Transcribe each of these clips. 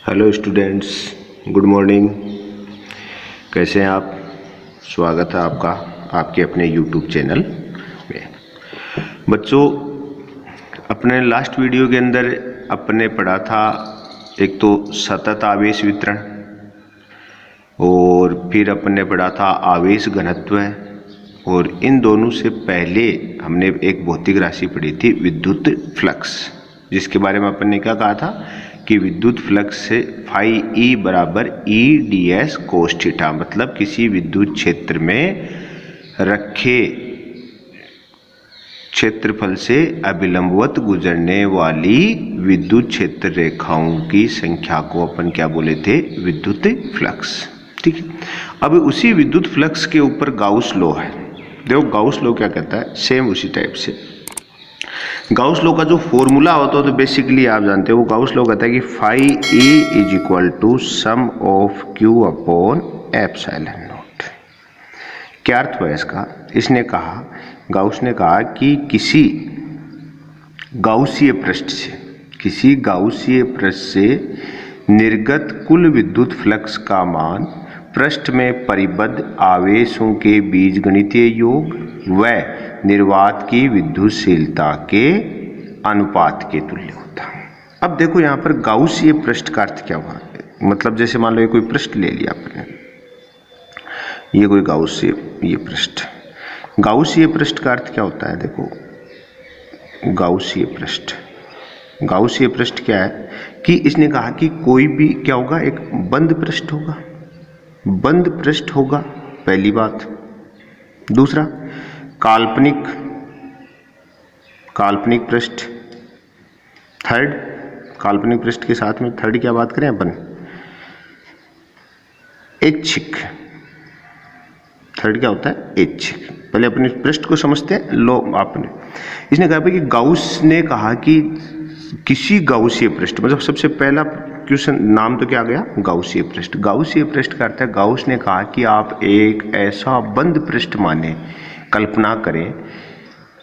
Hello students, good morning. कैसे हैं आप? स्वागत है आपका आपके अपने यूट्यूब चैनल में। बच्चों, अपने लास्ट वीडियो के अंदर अपने पढ़ा था एक तो सतत आवेश वितरण, और फिर अपने पढ़ा था आवेश घनत्व, और इन दोनों से पहले हमने एक भौतिक राशि पढ़ी थी विद्युत फ्लक्स, जिसके बारे में अपन ने क्या कहा था कि विद्युत फ्लक्स से फाई ई बराबर ई डी एस कोस थीटा, मतलब किसी विद्युत क्षेत्र में रखे क्षेत्रफल से अभिलंबवत गुजरने वाली विद्युत क्षेत्र रेखाओं की संख्या को अपन क्या बोले थे? विद्युत फ्लक्स। ठीक है, अब उसी विद्युत फ्लक्स के ऊपर गाउस लॉ है। देखो गाउस लॉ क्या कहता है, सेम उसी टाइप से। गाउस लॉ का जो फॉर्मूला होता है तो बेसिकली आप जानते हो, वो गाउस लॉ कहता है कि phi E is equal to sum of Q upon epsilon naught. क्या अर्थ हुआ इसका? इसने कहा, गाउस ने कहा कि किसी गाउसीय पृष्ठ से निर्गत कुल विद्युत फ्लक्स का मान पृष्ठ में परिबद्ध आवेशों के बीजगणितीय योग व निर्वात की विद्युतशीलता के अनुपात के तुल्य होता है। अब देखो यहाँ पर गाउसीय पृष्ठ का अर्थ क्या हुआ? मतलब जैसे मान लो ये कोई पृष्ठ ले लिया आपने, ये कोई गाउसीय पृष्ठ का अर्थ क्या होता है? देखो गाउसीय पृष्ठ क्या है कि इसने कहा कि कोई भी क्या होगा, एक बंद पृष्ठ होगा, पहली बात। दूसरा, काल्पनिक पृष्ठ। थर्ड, काल्पनिक पृष्ठ के साथ में थर्ड क्या बात करें अपन? ऐच्छिक। थर्ड क्या होता है? ऐच्छिक। पहले अपने पृष्ठ को समझते हैं। लो आपने इसने कहा कि गाउस ने कहा कि किसी गाउसीय पृष्ठ, मतलब सबसे पहला क्वेश्चन नाम तो क्या आ गया? गाउसीय पृष्ठ। गाउसीय पृष्ठ का अर्थ है, गाउस ने कहा कि आप एक ऐसा बंद पृष्ठ माने, कल्पना करें।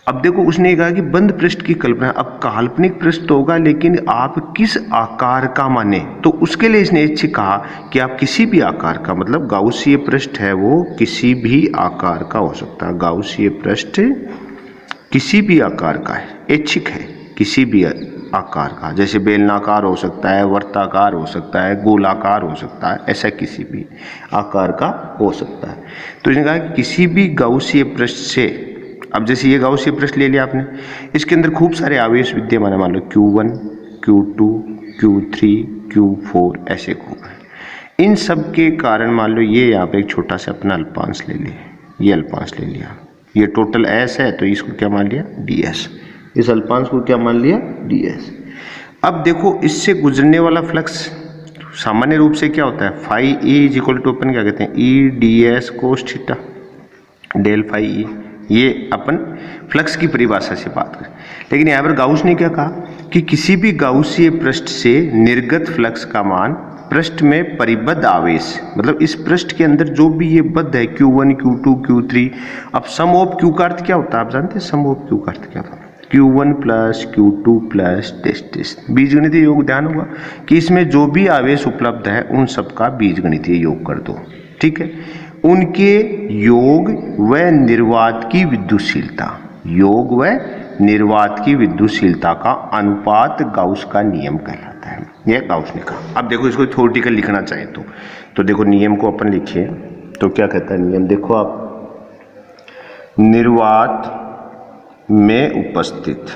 अब देखो उसने कहा कि बंद पृष्ठ की कल्पना, अब काल्पनिक पृष्ठ तो होगा लेकिन आप किस आकार का माने, तो उसके लिए इसने ऐच्छिक कहा कि आप किसी भी आकार का, मतलब गाउसीय पृष्ठ है वो किसी भी आकार का हो सकता है। गाउसीय पृष्ठ किसी भी आकार का है, ऐच्छिक है, किसी भी आकार का, जैसे बेलनाकार हो सकता है, वर्ताकार हो सकता है, गोलाकार हो सकता है, ऐसा किसी भी आकार का हो सकता है। तो इसने कहा कि किसी भी गाउसीय पृष्ठ से, अब जैसे ये गाउसीय पृष्ठ ले लिया आपने, इसके अंदर खूब सारे आवेश विद्यमान है, मान लो Q1, Q2, Q3, Q4, ऐसे खूब है। इन सब के कारण मान लो ये यहाँ पे एक छोटा सा अपना अल्पांश ले लिया, ये अल्पांश ले लिया, ये टोटल S है तो इसको क्या मान लिया? DS। इस अल्पांश को क्या मान लिया? DS। अब देखो इससे गुजरने वाला फ्लक्स सामान्य रूप से क्या होता है? Phi E is equal to अपन क्या कहते हैं? E D S cos theta del phi E. ये अपन फ्लक्स की परिभाषा से बात करें, लेकिन यहाँ पर गाउस ने क्या कहा कि किसी भी गाउसीय पृष्ठ से निर्गत फ्लक्स का मान पृष्ठ में परिबद्ध आवेश, मतलब इस पृष्ठ के अंदर जो भी ये बद्ध है Q1, Q2, Q3। अब सम ऑफ Q का अर्थ क्या होता है? आप जानते हैं सम ऑफ Q का अर्थ क्या था? Q1 plus Q2 plus test बीजगणितीय योग। ध्यान होगा कि इसमें जो भी आवेश उपलब्ध है उन सब का बीजगणितीय योग कर दो। ठीक है, उनके योग व निर्वात की विद्युतशीलता का अनुपात गाउस का नियम कहलाता है। यह गाउस ने कहा। अब देखो इसको थ्योरेटिकल लिखना चाहे तो देखो नियम को अपन लिखिए तो क्या कहता है नियम? देखो आप, निर्वात में उपस्थित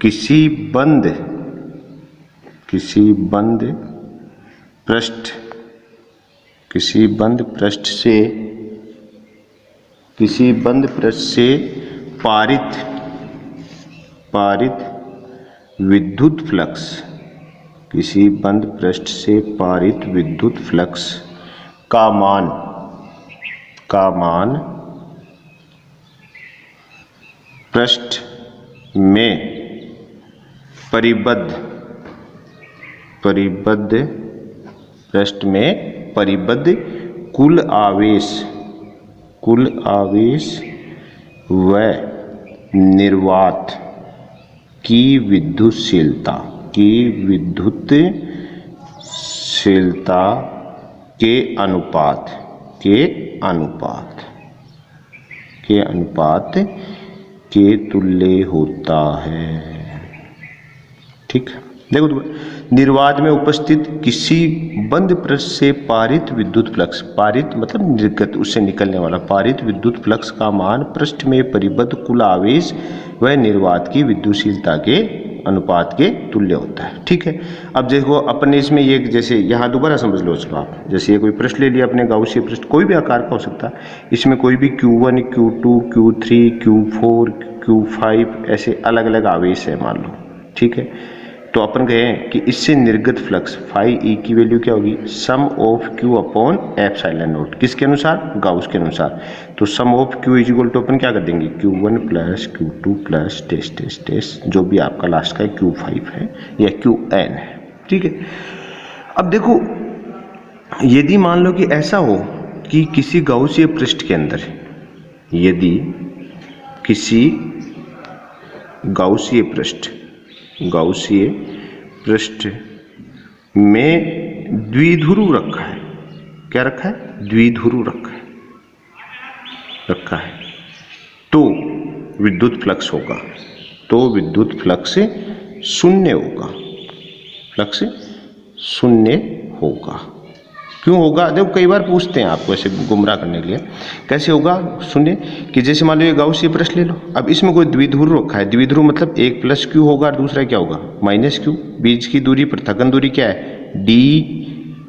किसी बंद पृष्ठ से पारित विद्युत फ्लक्स का मान पृष्ठ में परिबद्ध कुल आवेश व निर्वात की विद्युतशीलता के अनुपात के तुल्य होता है। ठीक है, देखो निर्वात में उपस्थित किसी बंद पृष्ठ से पारित विद्युत फ्लक्स, पारित मतलब निर्गत, उससे निकलने वाला पारित विद्युत फ्लक्स का मान पृष्ठ में परिबद्ध कुल आवेश व निर्वात की विद्युतशीलता के अनुपात के तुल्य होता है। ठीक है, अब देखो अपने इसमें ये जैसे यहाँ दोबारा समझ लो चलो आप, जैसे ये कोई पृष्ठ ले लिया अपने गाउसीय पृष्ठ, कोई भी आकार का हो सकता है, इसमें कोई भी Q1 Q2 Q3 Q4 Q5 ऐसे अलग अलग आवेश है मान लो। ठीक है, तो अपन कहें कि इससे निर्गत फ्लक्स फाई ई की वैल्यू क्या होगी, sum of Q upon epsilon naught, किसके अनुसार, गाउस के अनुसार। तो sum of Q is equal to अपन क्या कर देंगे, Q1 plus Q2 plus test जो भी आपका लास्ट का Q5 है या Qn है। ठीक है, अब देखो यदि मान लो कि ऐसा हो कि किसी गाउसीय पृष्ठ के अंदर, यदि किसी गाउसीय पृष्ठ में द्विध्रुव रखा है, क्या रखा है, द्विध्रुव रखा है, तो विद्युत फ्लक्स होगा, तो विद्युत फ्लक्स शून्य होगा, क्यों होगा, देखो कई बार पूछते हैं आपको ऐसे गुमराह करने के लिए, कैसे होगा शून्य, कि जैसे मान लो ये गाउसीय पृष्ठ ले लो, अब इसमें कोई द्विध्रुव रखा है, द्विध्रुव मतलब एक प्लस क्यू होगा और दूसरा क्या होगा माइनस क्यू, बीच की दूरी पृथक्कन दूरी क्या है डी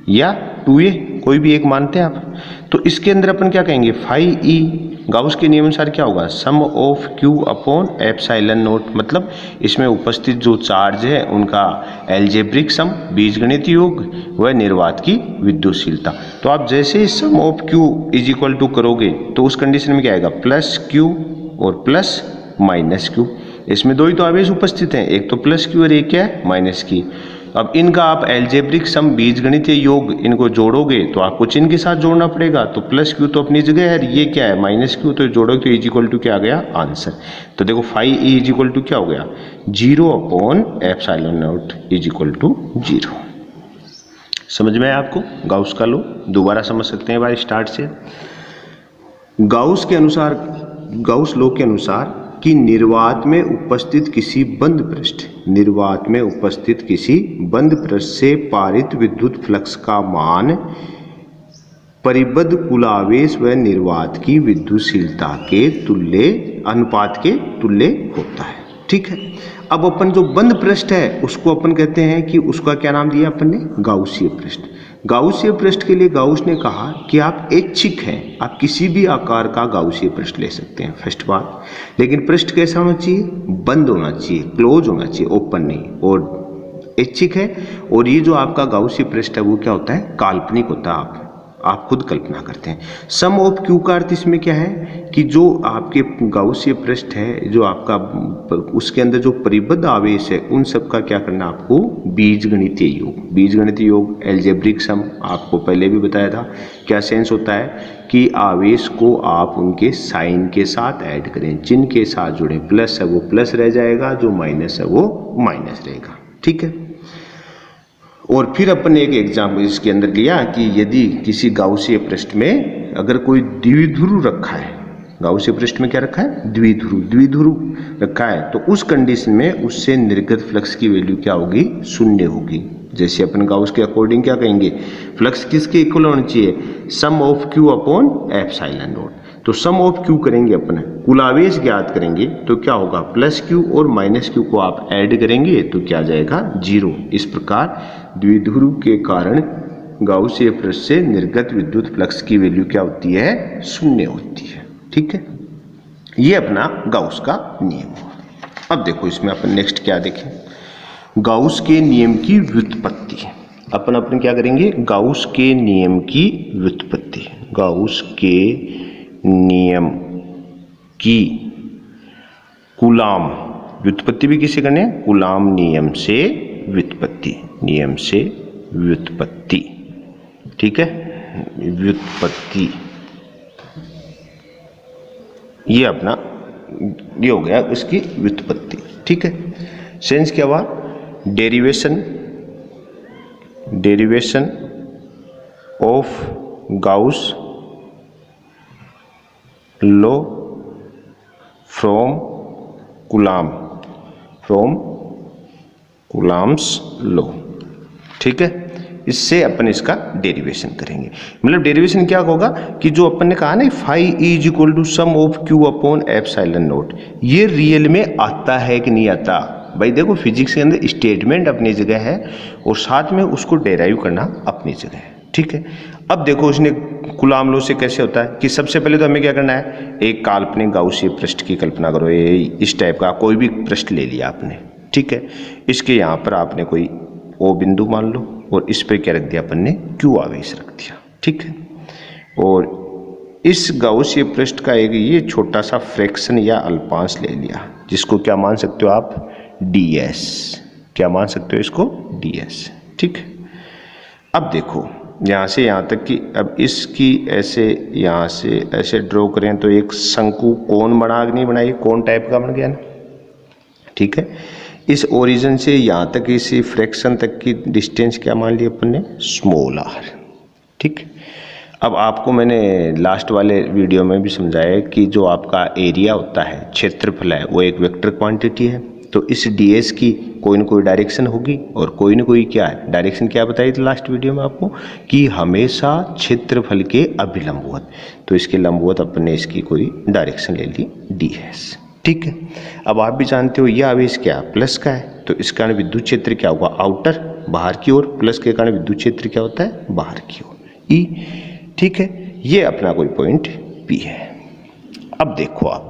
या 2a, कोई भी एक मानते हैं आप, तो इसके अंदर अपन क्या कहेंगे फाई ई, गाउस के नियम अनुसार क्या होगा, sum of Q upon epsilon naught, मतलब इसमें उपस्थित जो चार्ज है उनका एल्जेब्रिक सम, बीजगणितीय योग व निर्वात की विद्युतशीलता। तो आप जैसे ही sum of Q is equal to करोगे तो उस कंडीशन में क्या आएगा, प्लस क्यू और प्लस माइनस क्यू, इसमें दो ही तो आवेश उपस्थित हैं, एक तो प्लस क्यू और एक क्या है माइनस की। अब इनका आप एल्जेब्रिक सम, बीजगणितीय योग, इनको जोड़ोगे तो आपको चिन्ह के साथ जोड़ना पड़ेगा, तो प्लस क्यू तो अपनी जगह है, ये क्या है माइनस क्यू, तो जोड़ोगे तो इज इक्वल टू क्या आ गया आंसर। तो देखो phi E is equal to क्या हो गया 0 upon epsilon naught is equal to 0। समझ में आया आपको गाउस का लो, दोबारा समझ सकते हैं भाई स्टार्ट से। गाउस लो के अनुसार कि निर्वात में उपस्थित किसी बंद पृष्ठ से पारित विद्युत फ्लक्स का मान परिबद्ध कुल आवेश व निर्वात की विद्युतशीलता के अनुपात के तुल्य होता है। ठीक है, अब अपन जो बंद पृष्ठ है उसको अपन कहते हैं कि उसका क्या नाम दिया अपन ने, गाउसीय पृष्ठ। गाउसीय पृष्ठ के लिए गाउस ने कहा कि आप ऐच्छिक हैं, आप किसी भी आकार का गाउसीय पृष्ठ ले सकते हैं, फर्स्ट बात, लेकिन पृष्ठ कैसा होना चाहिए, बंद होना चाहिए, क्लोज होना चाहिए, ओपन नहीं, और ऐच्छिक है। और ये जो आपका गाउसीय पृष्ठ है वो क्या होता है, काल्पनिक होता है, आप खुद कल्पना करते हैं। सम ऑफ क्यू का अर्थ इसमें क्या है कि जो आपके गाउसीय पृष्ठ है, जो आपका उसके अंदर जो परिबद्ध आवेश है उन सब का क्या करना आपको, बीजगणितीय योग एल्जेब्रिक सम, आपको पहले भी बताया था क्या सेंस होता है कि आवेश को आप उनके साइन के साथ ऐड करें, चिन्ह के साथ जुड़ें, प्लस है वो प्लस रह जाएगा, जो माइनस है वो माइनस रहेगा। ठीक है, और फिर अपन ने एक एग्जाम्पल इसके अंदर लिया कि यदि किसी गाउसीय पृष्ठ में अगर कोई द्विध्रुव रखा है, गाउसीय पृष्ठ में क्या रखा है, द्विध्रुव रखा है, तो उस कंडीशन में उससे निर्गत फ्लक्स की वैल्यू क्या होगी, शून्य होगी। जैसे अपन गाउस के अकॉर्डिंग क्या कहेंगे, फ्लक्स किसके इक्वल होना चाहिए, sum of Q upon epsilon naught. तो सम ऑफ क्यू करेंगे अपन, कुल आवेश ज्ञात करेंगे, तो क्या होगा प्लस क्यू और माइनस क्यू को आप ऐड करेंगे तो क्या जाएगा 0। इस प्रकार द्विध्रुव के कारण गाउसीय पृष्ठ से निर्गत विद्युत फ्लक्स की वैल्यू क्या होती है, शून्य होती है। ठीक है, ये अपना गाउस का नियम हुआ। अब देखो इसमें अपन नेक्स्ट क्या देखें, गाउस के नियम की व्युत्पत्ति। अपन क्या करेंगे, गाउस के नियम की व्युत्पत्ति, गाउस के नियम की कूलाम व्युत्पत्ति भी किसे करने, कूलाम नियम से व्युत्पत्ति, ठीक है, व्युत्पत्ति, ये अपना ये हो गया इसकी व्युत्पत्ति। ठीक है, सेंस क्या हुआ, derivation of Gauss law from Coulomb's law. ठीक है, इससे अपन इसका डेरिवेशन करेंगे। मतलब डेरिवेशन क्या होगा कि जो अपन ने कहा ना phi is equal to sum of Q upon epsilon naught, ये रियल में आता है कि नहीं आता। भाई देखो फिजिक्स के अंदर स्टेटमेंट अपनी जगह है और साथ में उसको डेराइव करना अपनी जगह है। ठीक है, अब देखो उसने कूलम्ब लॉ से कैसे होता है कि सबसे पहले तो हमें क्या करना है, एक काल्पनिक गाउसीय पृष्ठ की कल्पना करो। ये इस टाइप का कोई भी पृष्ठ ले लिया आपने। ठीक है, इसके यहाँ पर आपने कोई ओ बिंदु मान लो और इस पर क्या रख दिया अपन ने, क्यू आवेश रख दिया। ठीक है, और इस गाउसीय पृष्ठ का एक ये छोटा सा फ्रैक्शन या अल्पांश ले लिया, जिसको क्या मान सकते हो आप, ds। क्या मान सकते हो इसको, ds। ठीक है, अब देखो यहाँ से यहाँ तक कि अब इसकी ऐसे यहाँ से ऐसे ड्रॉ करें तो एक शंकु कोण बना नहीं बनाई, कोण टाइप का बन गया ना। ठीक है, इस ओरिजिन से यहाँ तक इसी फ्रैक्शन तक की डिस्टेंस क्या मान ली अपन ने, स्मॉल r। ठीक, अब आपको मैंने लास्ट वाले वीडियो में भी समझाया कि जो आपका एरिया होता है, क्षेत्रफल है, वो एक वेक्टर क्वांटिटी है। तो इस ds की कोई न कोई डायरेक्शन होगी और कोई न कोई क्या है डायरेक्शन, क्या बताई थी लास्ट वीडियो में आपको कि हमेशा क्षेत्रफल के अभिलंबवत। तो इसके लंबवत अपन ने इसकी कोई डायरेक्शन ले ली ds। ठीक है, अब आप भी जानते हो यह आवेश क्या प्लस का है, तो इस कारण विद्युत क्षेत्र क्या होगा, आउटर, बाहर की ओर, प्लस के कारण विद्युत क्षेत्र क्या होता है, बाहर की ओर, E। ठीक है, ये अपना कोई पॉइंट P है। अब देखो आप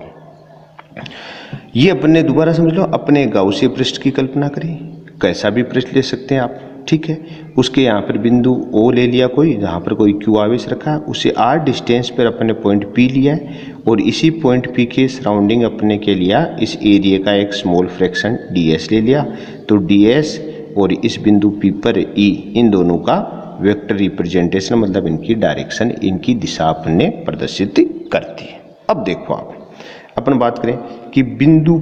ये अपने दोबारा समझ लो, अपने गाउसीय पृष्ठ की कल्पना करें, कैसा भी पृष्ठ ले सकते हैं आप। ठीक है, उसके यहाँ पर बिंदु O ले लिया कोई, जहाँ पर कोई Q आवेश रखा, उसे R डिस्टेंस पर अपने पॉइंट P लिया है और इसी पॉइंट P के सराउंडिंग अपने के लिया इस एरिया का एक स्मॉल फ्रैक्शन ds ले लिया। तो ds और इस बिंदु P पर E, इन दोनों का वेक्टर रिप्रेजेंटेशन, मतलब इनकी डायरेक्शन, इनकी दिशा अपन ने प्रदर्शित कर दी। अब देखो आप अपन बात करें कि बिंदु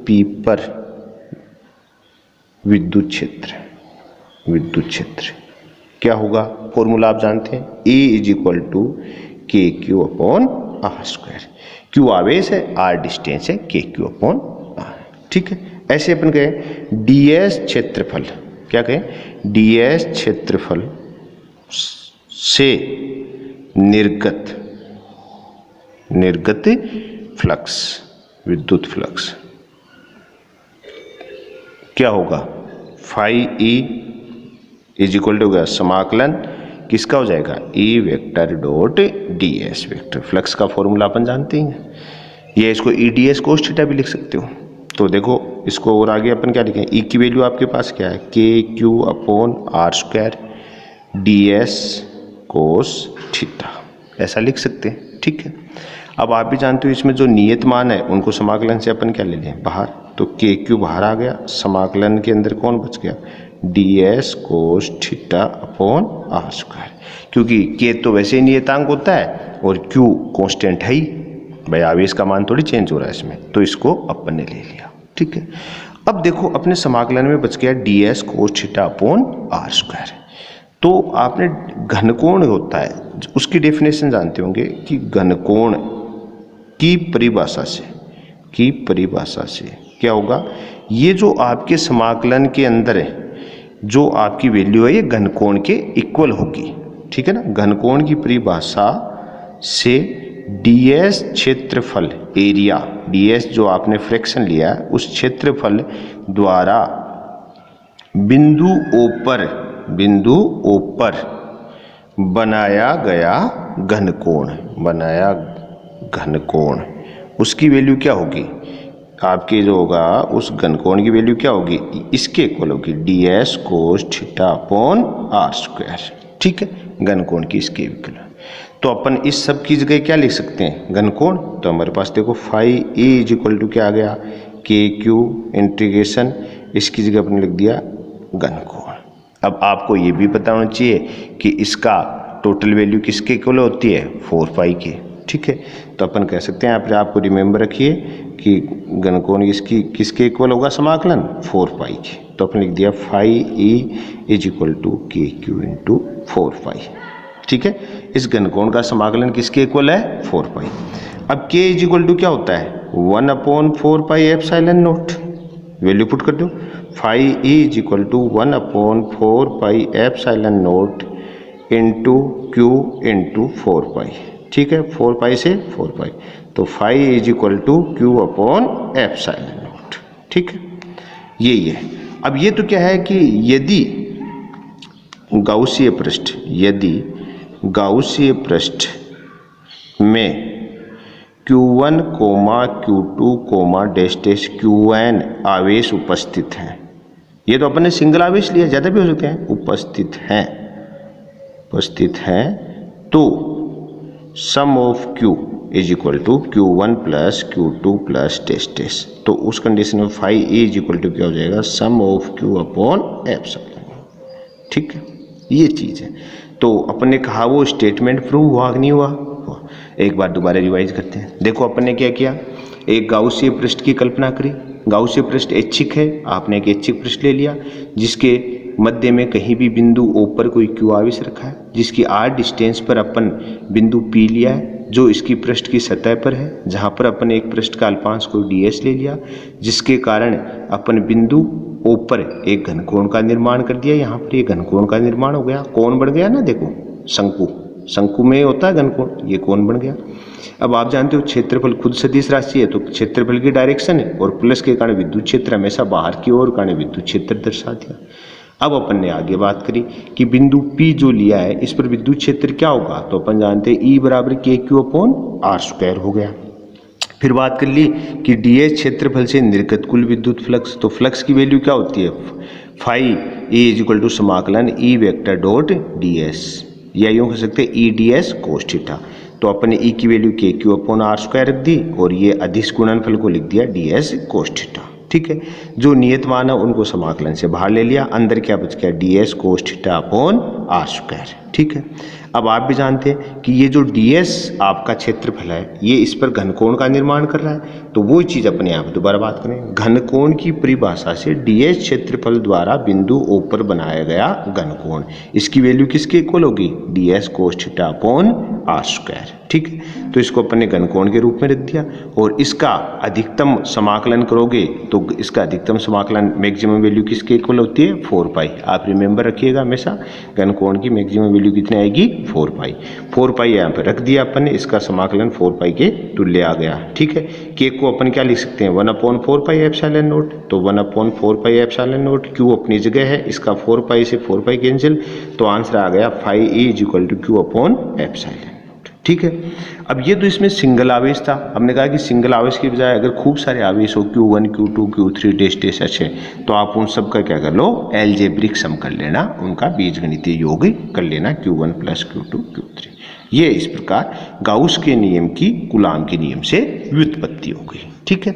P पर विद्युत क्षेत्र क्या होगा, फॉर्मूला आप जानते हैं, A is equal to K Q upon R square. Q आवेश है, आर डिस्टेंस है, के क्यू अपॉन आर। ठीक है, ऐसे अपन कहें ds क्षेत्रफल, क्या कहें, ds क्षेत्रफल से निर्गत फ्लक्स, विद्युत फ्लक्स क्या होगा, phi E is equal to हो गया समाकलन किसका हो जाएगा, E vector dot ds vector. Flux का फॉर्मूला अपन जानते हैं, ये इसको EDS कोस थीटा भी लिख सकते हो। तो देखो इसको और आगे अपन क्या लिखें, E की वैल्यू आपके पास क्या है, K Q upon R square ds cos theta, ऐसा लिख सकते हैं। ठीक है, अब आप भी जानते हो इसमें जो नियत मान है उनको समाकलन से अपन क्या ले लें, बाहर। तो के क्यू बाहर आ गया, समाकलन के अंदर कौन बच गया, ds cos theta upon R square, क्योंकि के तो वैसे ही नियतांक होता है और क्यू कांस्टेंट है ही, भाई आवेश का मान थोड़ी चेंज हो रहा है इसमें, तो इसको अपन ने ले लिया। ठीक है, अब देखो अपने समाकलन में बच गया ds cos theta upon R square. तो आपने घनकोण होता है उसकी डेफिनेशन जानते होंगे कि घनकोण की परिभाषा से क्या होगा, ये जो आपके समाकलन के अंदर है जो आपकी वैल्यू है ये घनकोण के इक्वल होगी। ठीक है ना, घनकोण की परिभाषा से ds क्षेत्रफल एरिया, ds जो आपने फ्रैक्शन लिया उस क्षेत्रफल द्वारा बिंदु O पर बनाया गया घनकोण, उसकी वैल्यू क्या होगी, आपके जो होगा उस घनकोण की वैल्यू क्या होगी, इसके इक्वल होगी ds cos theta upon R square. ठीक है, घनकोण की इसके इक्वल। तो अपन इस सब की जगह क्या लिख सकते हैं, घनकोण। तो हमारे पास देखो phi A is equal to क्या आ गया, के क्यू इंटीग्रेशन, इसकी जगह अपन लिख दिया घनकोण। अब आपको ये भी पता होना चाहिए कि इसका टोटल वैल्यू किसके इक्वल होती है, 4 पाई के। ठीक है, तो अपन कह सकते हैं यहाँ पर आपको रिमेंबर रखिए कि घनकोण इसकी किसके इक्वल होगा समाकलन 4 पाई के। तो अपन लिख दिया phi E is equal to K Q into 4 pi. ठीक है, इस घनकोण का समाकलन किसके इक्वल है 4 पाई। अब के इज इक्वल टू क्या होता है 1/4 pi epsilon naught, value put कर दो। Phi E is equal to 1/4 pi epsilon naught into Q into 4 pi. ठीक है, 4 पाई से 4 पाई, तो phi is equal to Q upon epsilon naught. ठीक है, यही है। अब ये तो क्या है कि यदि गाउसीय पृष्ठ में Q1, Q2, dash dash Qn आवेश उपस्थित हैं, ये तो अपन ने सिंगल आवेश लिया, ज़्यादा भी हो सकते हैं, उपस्थित हैं, तो sum of Q is equal to Q1 plus Q2 plus dash dash. तो उस कंडीशन में phi A is equal to क्या हो जाएगा sum of Q upon epsilon. ठीक है, ये चीज़ है। तो अपन ने कहा वो स्टेटमेंट प्रूव हुआ कि नहीं हुआ। एक बार दोबारा रिवाइज करते हैं। देखो अपन ने क्या किया, एक गाउसीय पृष्ठ की कल्पना करी। गाउसीय पृष्ठ ऐच्छिक है, आपने एक ऐच्छिक पृष्ठ ले लिया जिसके मध्य में कहीं भी बिंदु O पर कोई Q आवेश रखा है, जिसकी R डिस्टेंस पर अपन बिंदु P लिया है जो इसकी पृष्ठ की सतह पर है, जहाँ पर अपन एक पृष्ठ का अल्पांश को ds ले लिया, जिसके कारण अपन बिंदु O पर एक घनकोण का निर्माण कर दिया। यहाँ पर एक घनकोण का निर्माण हो गया, कोण बन गया ना, देखो शंकु में होता है घनकोण, ये कोण बन गया। अब आप जानते हो क्षेत्रफल खुद सदिश राशि है, तो क्षेत्रफल की डायरेक्शन है और प्लस के कारण विद्युत क्षेत्र हमेशा बाहर की ओर कारण विद्युत क्षेत्र दर्शा दिया। अब अपन ने आगे बात करी कि बिंदु P जो लिया है इस पर विद्युत क्षेत्र क्या होगा, तो अपन जानते हैं E बराबर KQ अपॉन R² हो गया। फिर बात कर ली कि ds क्षेत्रफल से निर्गत कुल विद्युत फ्लक्स, तो फ्लक्स की वैल्यू क्या होती है phi A is equal to समाकलन E वेक्टर डॉट ds, या यूँ कह सकते हैं E ds कोस थीटा। तो अपन ने E की वैल्यू KQ अपॉन R² रख दी और ये अदिश गुणनफल को लिख दिया ds कोस थीटा। ठीक है, जो नियत मान है उनको समाकलन से बाहर ले लिया, अंदर क्या बच गया ds cos theta upon R²। ठीक है, अब आप भी जानते हैं कि ये जो ds आपका क्षेत्रफल है ये इस पर घनकोण का निर्माण कर रहा है, तो वो चीज़ अपने आप दोबारा बात करें। घनकोण की परिभाषा से ds क्षेत्रफल द्वारा बिंदु O पर बनाया गया घनकोण, इसकी वैल्यू किसके इक्वल होगी ds cos theta upon R²। ठीक है, तो इसको अपन ने घनकोण के रूप में रख दिया और इसका अधिकतम समाकलन करोगे तो इसका अधिकतम समाकलन मैक्सिमम वैल्यू किसके इक्वल होती है 4 पाई। आप रिमेंबर रखिएगा हमेशा, घनकोण की मैक्सिमम वैल्यू कितनी आएगी 4 पाई। 4 पाई यहाँ पे रख दिया अपन ने, इसका समाकलन 4 पाई के तुल्य आ गया। ठीक है, के को अपन क्या लिख सकते हैं 1/4 पाई एप्सिलॉन नॉट, तो 1/4 पाई एप्सिलॉन नॉट, क्यू अपनी जगह है, इसका 4 पाई से 4 पाई कैंसिल, तो आंसर आ गया phi A is equal to Q upon epsilon. ठीक है, अब ये तो इसमें सिंगल आवेश था। हमने कहा कि सिंगल आवेश की बजाय अगर खूब सारे आवेश हो Q1, Q2, Q3 dash dash अच्छे, तो आप उन सब का क्या कर लो एलजेब्रिक सम कर लेना, उनका बीजगणितीय योग कर लेना Q1 प्लस Q2 Q3। ये इस प्रकार गाउस के नियम की कूलाम के नियम से व्युत्पत्ति हो गई। ठीक है,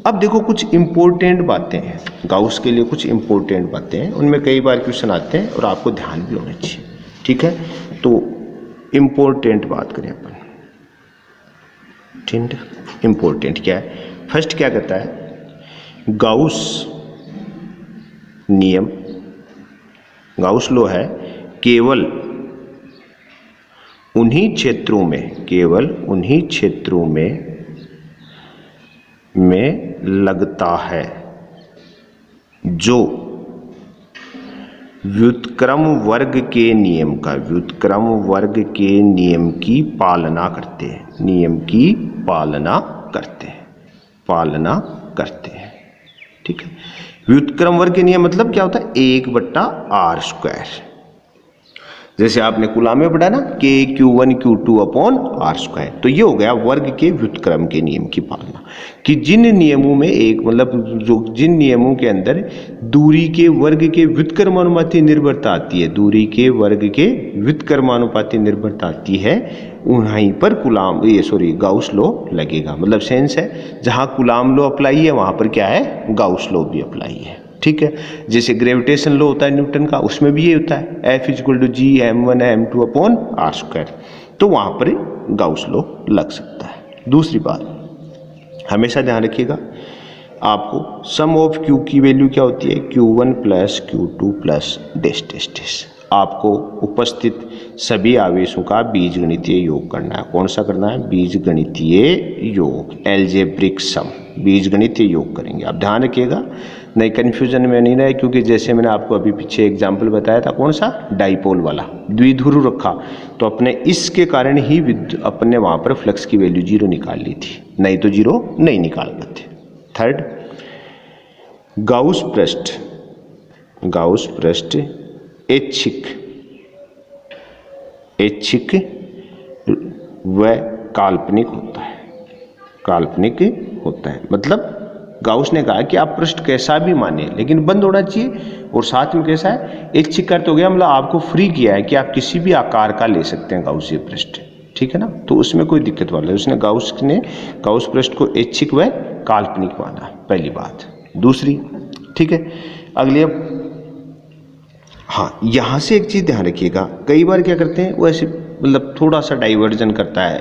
अब देखो कुछ इंपॉर्टेंट बातें हैं गाउस के लिए, कुछ इंपॉर्टेंट बातें हैं, उनमें कई बार क्वेश्चन आते हैं और आपको ध्यान भी होना चाहिए। ठीक है, तो इम्पोर्टेंट बात करें अपन, ठीक है, इम्पोर्टेंट क्या है। फर्स्ट क्या कहता है, गाउस नियम, गाउस लॉ है केवल उन्हीं क्षेत्रों में लगता है जो व्युत्क्रम वर्ग के नियम की पालना करते हैं। ठीक है, व्युत्क्रम वर्ग के नियम मतलब क्या होता है 1/r²। जैसे आपने कूलाम में पढ़ा ना के Q1 Q2 अपॉन R², तो ये हो गया वर्ग के व्युत्क्रम के नियम की पालना, कि जिन नियमों में जिन नियमों के अंदर दूरी के वर्ग के व्युत्क्रमानुपाती निर्भरता आती है, वहीं पर गाउस लॉ लगेगा। मतलब सेंस है, जहां कूलाम लॉ अप्लाई है वहां पर क्या है गाउस लॉ भी अप्लाई है। ठीक है, जैसे ग्रेविटेशन लॉ होता है न्यूटन का, उसमें भी ये होता है F = G m1 m2 upon R²। तो वहाँ पर गाउस लॉ लग सकता है। दूसरी बात, हमेशा ध्यान रखिएगा, आपको सम ऑफ क्यू की वैल्यू क्या होती है, Q1 plus Q2 plus dash dash dash. आपको उपस्थित सभी आवेशों का बीजगणितीय योग करना है। कौन सा करना है, बीजगणितीय योग, एल्जेब्रिक सम, बीजगणितीय योग करेंगे। आप ध्यान रखिएगा, नहीं कन्फ्यूजन में नहीं रहे, क्योंकि जैसे मैंने आपको अभी पीछे एग्जाम्पल बताया था, कौन सा, डाइपोल वाला, द्विध्रुव रखा, तो अपने इसके कारण ही अपने वहाँ पर फ्लक्स की वैल्यू 0 निकाल ली थी, नहीं तो 0 नहीं निकाल पाते। थर्ड, गाउस पृष्ठ ऐच्छिक व काल्पनिक होता है। मतलब गाउस ने कहा कि आप पृष्ठ कैसा भी माने, लेकिन बंद होना चाहिए, और साथ में कैसा है, ऐच्छिक अर्थ हो गया, मतलब आपको फ्री किया है कि आप किसी भी आकार का ले सकते हैं गाउसीय पृष्ठ, ठीक है ना, तो उसमें कोई दिक्कत वाला है। उसने गाउस पृष्ठ को ऐच्छिक व काल्पनिक माना, पहली बात। दूसरी, ठीक है, अगली, अब हाँ, यहाँ से एक चीज़ ध्यान रखिएगा, कई बार क्या करते हैं वो ऐसे, मतलब थोड़ा सा डाइवर्जन करता है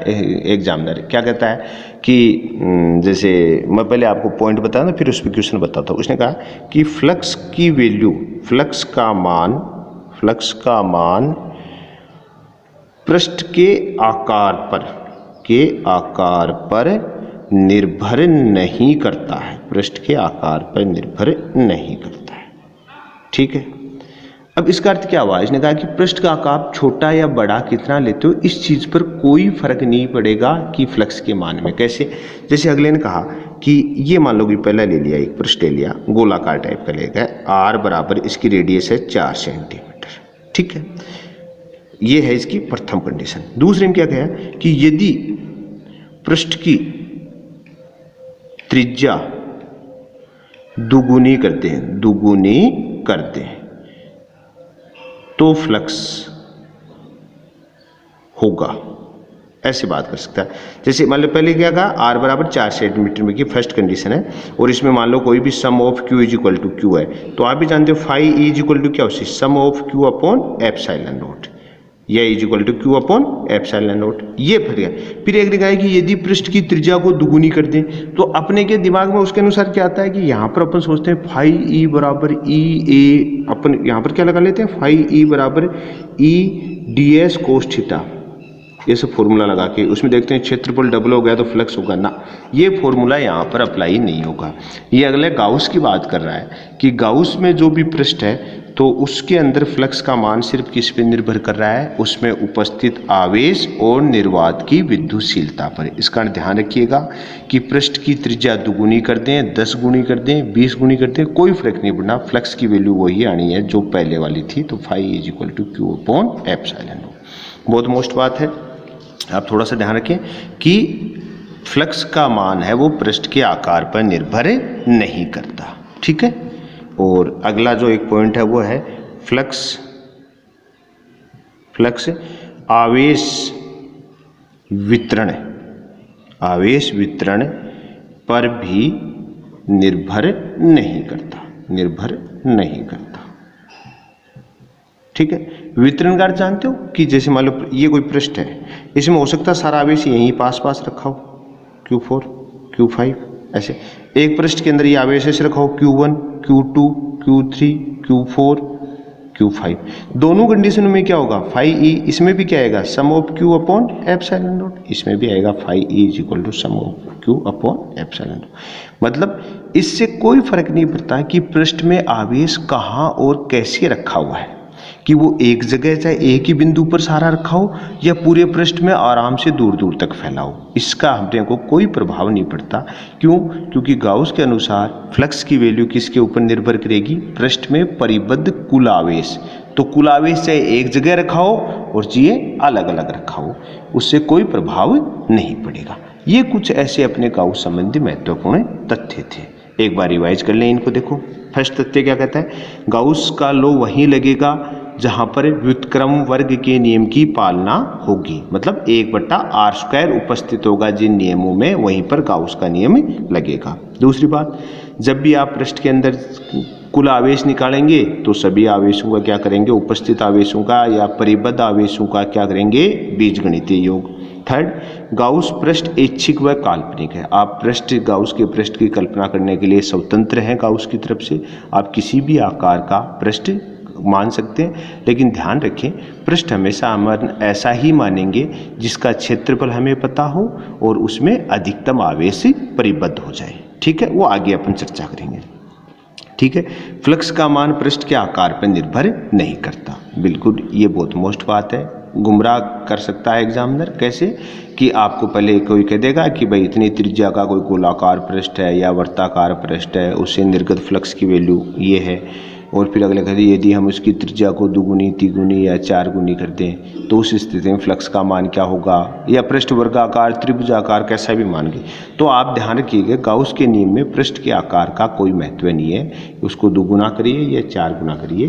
एग्जामिनर, क्या कहता है कि जैसे मैं पहले आपको पॉइंट बताया ना, फिर उस पर क्वेश्चन बताता हूँ। उसने कहा कि फ्लक्स की वैल्यू, फ्लक्स का मान पृष्ठ के आकार पर निर्भर नहीं करता है, पृष्ठ के आकार पर निर्भर नहीं करता है, ठीक है। अब इसका अर्थ क्या हुआ, इसने कहा कि पृष्ठ का आकार छोटा या बड़ा कितना लेते हो, इस चीज पर कोई फर्क नहीं पड़ेगा कि फ्लक्स के मान में। कैसे, जैसे अगले ने कहा कि ये मान लो कि पहला ले लिया, एक पृष्ठ ले लिया, गोलाकार टाइप का ले गया, R बराबर इसकी रेडियस है 4 सेंटीमीटर, ठीक है, ये है इसकी प्रथम कंडीशन। दूसरे में क्या कहा कि यदि पृष्ठ की त्रिज्या दुगुनी करते हैं तो फ्लक्स होगा, ऐसे बात कर सकता है। जैसे मान लो पहले क्या कहा, R बराबर 4 सेंटीमीटर में की फर्स्ट कंडीशन है, और इसमें मान लो कोई भी sum of Q is equal to Q है, तो आप भी जानते हो phi E is equal to क्या होती है, sum of Q upon epsilon naught, या is equal to Q upon epsilon naught, ये फर्क है। फिर एक लिखा है कि यदि पृष्ठ की त्रिज्या को दुगुनी कर दें, तो अपने के दिमाग में उसके अनुसार क्या आता है कि यहाँ पर अपन सोचते हैं फाई E बराबर E A, अपन यहाँ पर क्या लगा लेते हैं, फाई E बराबर E ds कोस थीटा, ये सब फॉर्मूला लगा के उसमें देखते हैं क्षेत्रफल डबल हो गया तो फ्लक्स होगा ना, ये फॉर्मूला यहाँ पर अप्लाई नहीं होगा। ये अगले गाउस की बात कर रहा है कि गाउस में जो भी पृष्ठ है तो उसके अंदर फ्लक्स का मान सिर्फ किस पे निर्भर कर रहा है, उसमें उपस्थित आवेश और निर्वात की विद्युतशीलता पर। इसका ध्यान रखिएगा कि पृष्ठ की त्रिज्या दुगुनी कर दें, 10 गुनी कर दें, 20 गुनी कर दें, कोई फर्क नहीं पड़ना, फ्लक्स की वैल्यू वही आनी है जो पहले वाली थी, तो phi is equal to Q upon epsilon naught. बहुत मोस्ट बात है, आप थोड़ा सा ध्यान रखें कि फ्लक्स का मान है वो पृष्ठ के आकार पर निर्भर नहीं करता, ठीक है। और अगला जो एक पॉइंट है वो है फ्लक्स आवेश वितरण पर भी निर्भर नहीं करता, ठीक है। वितरण का अर्थ जानते हो कि जैसे मान लो ये कोई पृष्ठ है, इसमें हो सकता है सारा आवेश यहीं पास रखा हो, Q4 Q5 ऐसे, एक पृष्ठ के अंदर ये आवेश ऐसे रखा हो Q1 Q2 Q3 Q4 Q5, दोनों कंडीशन में क्या होगा, फाई E, इसमें भी क्या आएगा, sum of Q upon epsilon naught, इसमें भी आएगा phi E is equal to sum of Q upon epsilon naught. मतलब इससे कोई फर्क नहीं पड़ता कि पृष्ठ में आवेश कहाँ और कैसे रखा हुआ है, कि वो एक जगह चाहे एक ही बिंदु पर सारा रखा हो या पूरे पृष्ठ में आराम से दूर दूर तक फैला हो, इसका हमने को कोई प्रभाव नहीं पड़ता। क्यों, क्योंकि गाउस के अनुसार फ्लक्स की वैल्यू किसके ऊपर निर्भर करेगी, पृष्ठ में परिबद्ध कुल आवेश, तो कुल आवेश चाहे एक जगह रखा हो और चाहिए अलग अलग रखा हो, उससे कोई प्रभाव नहीं पड़ेगा। ये कुछ ऐसे अपने गाउस संबंधी महत्वपूर्ण तथ्य थे, एक बार रिवाइज कर लें इनको। देखो फर्स्ट तथ्य क्या कहता है, गाउस का लॉ वहीं लगेगा जहां पर व्युत्क्रम वर्ग के नियम की पालना होगी, मतलब 1/r² उपस्थित होगा जिन नियमों में, वहीं पर गाउस का नियम लगेगा। दूसरी बात, जब भी आप पृष्ठ के अंदर कुल आवेश निकालेंगे तो सभी आवेशों का क्या करेंगे, उपस्थित आवेशों का या परिबद्ध आवेशों का क्या करेंगे, बीजगणितीय योग। थर्ड, गाउस पृष्ठ ऐच्छिक व काल्पनिक है। आप पृष्ठ, गाउस के पृष्ठ की कल्पना करने के लिए स्वतंत्र हैं गाउस की तरफ से, आप किसी भी आकार का पृष्ठ मान सकते हैं, लेकिन ध्यान रखें पृष्ठ हमेशा हम ऐसा ही मानेंगे जिसका क्षेत्रफल हमें पता हो और उसमें अधिकतम आवेश परिबद्ध हो जाए। ठीक है, वो आगे अपन चर्चा करेंगे। ठीक है, फ्लक्स का मान पृष्ठ के आकार पर निर्भर नहीं करता। बिल्कुल, ये बहुत मोस्ट बात है, गुमराह कर सकता है एग्जामिनर। कैसे कि आपको पहले कोई कह देगा कि भाई इतनी त्रिज्या का कोई गोलाकार पृष्ठ है या वर्ताकार पृष्ठ है, उससे निर्गत फ्लक्स की वैल्यू ये है, और फिर अगले कहते यदि हम उसकी त्रिज्या को दुगुनी, तिगुनी या 4 गुनी कर दें तो उस स्थिति में फ्लक्स का मान क्या होगा, या पृष्ठ वर्गाकार, त्रिभुजाकार, कैसा भी मान गए। तो आप ध्यान रखिएगा गाउस के नियम में पृष्ठ के आकार का कोई महत्व नहीं है, उसको दुगुना करिए या 4 गुना करिए,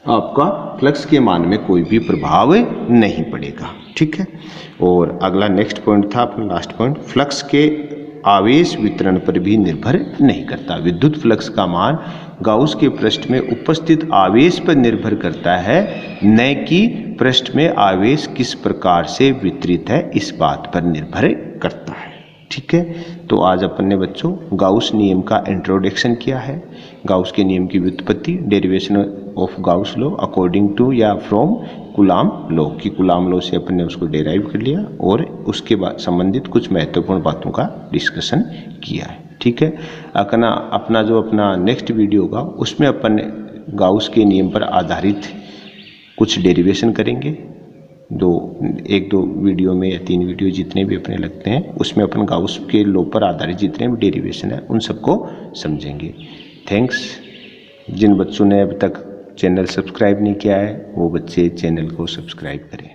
आपका फ्लक्स के मान में कोई भी प्रभाव नहीं पड़ेगा। ठीक है, और अगला नेक्स्ट पॉइंट था अपना लास्ट पॉइंट, फ्लक्स के आवेश वितरण पर भी निर्भर नहीं करता। विद्युत फ्लक्स का मान गाउस के पृष्ठ में उपस्थित आवेश पर निर्भर करता है, न कि पृष्ठ में आवेश किस प्रकार से वितरित है इस बात पर निर्भर करता है। ठीक है, तो आज अपन ने बच्चों गाउस नियम का इंट्रोडक्शन किया है, गाउस के नियम की व्युत्पत्ति, derivation of Gauss law according to या फ्रॉम कूलाम लॉ, की कूलाम लॉ से अपन ने उसको डेराइव कर लिया और उसके बाद संबंधित कुछ महत्वपूर्ण बातों का डिस्कशन किया है। ठीक है, अपना जो अपना नेक्स्ट वीडियो होगा उसमें अपन गाउस के नियम पर आधारित कुछ डेरिवेशन करेंगे। एक दो वीडियो में या 3 वीडियो जितने भी अपने लगते हैं उसमें अपन गाउस के लॉ पर आधारित जितने भी डेरिवेशन है उन सबको समझेंगे। थैंक्स। जिन बच्चों ने अभी तक चैनल सब्सक्राइब नहीं किया है वो बच्चे चैनल को सब्सक्राइब करें।